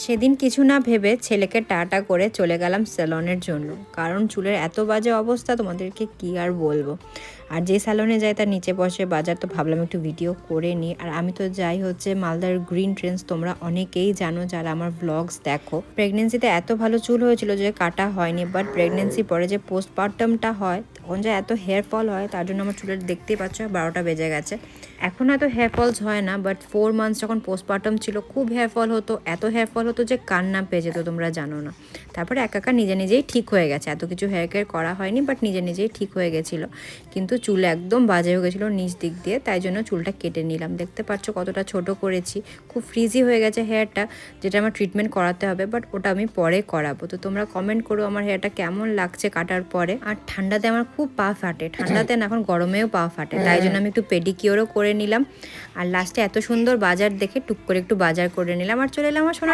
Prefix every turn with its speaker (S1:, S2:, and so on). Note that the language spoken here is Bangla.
S1: সেদিন কিছু না ভেবে ছেলেকে টাটা করে চলে গেলাম স্যালনের জন্য, কারণ চুলের এত বাজে অবস্থা তোমাদেরকে কি আর বলবো। আর যে স্যালনে যাই তার নিচে বসে বাজার, তো ভাবলাম একটু ভিডিও করে নিই। আর আমি তো যাই হচ্ছে মালদার গ্রিন ট্রেন্ডস, তোমরা অনেকেই জানো যারা আমার ব্লগস দেখো। প্রেগনেন্সিতে এত ভালো চুল হয়েছিল যে কাটা হয়নি, বাট প্রেগনেন্সি পরে যে পোস্টপার্টামটা হয় তখন যে এত হেয়ার ফল হয়, তার জন্য আমার চুলের দেখতেই পাচ্ছ 12টা বেজে গেছে। এখন এত হেয়ার ফলস হয় না, বাট 4 মান্থস যখন পোস্টপার্টাম ছিল খুব হেয়ার ফল হতো, এত হেয়ার ফল হতো যে কান্না পেয়ে যেত, তোমরা জানো না। তারপরে একা নিজে নিজেই ঠিক হয়ে গেছে, এত কিছু হেয়ার কেয়ার করা হয়নি, বাট নিজে নিজেই ঠিক হয়ে গেছিলো। কিন্তু চুল একদম বাজে হয়ে গেছিলো নিচ দিক দিয়ে, তাই জন্য চুলটা কেটে নিলাম। দেখতে পাচ্ছ কতটা ছোট করেছি, খুব ফ্রিজি হয়ে গেছে হেয়ারটা, যেটা আমার ট্রিটমেন্ট করাতে হবে, বাট ওটা আমি পরে করাবো। তো তোমরা কমেন্ট করো আমার হেয়ারটা কেমন লাগছে কাটার পরে। আর ঠান্ডাতে আমার খুব পা ফাটে, ঠান্ডাতে না এখন গরমেও পা ফাটে, তাই জন্য আমি একটু পেডিকিওরও করে নিলাম। আর লাস্টে এত সুন্দর বাজার দেখে টুক করে একটু বাজার করে নিলাম আর চলে এলাম আমার সোনা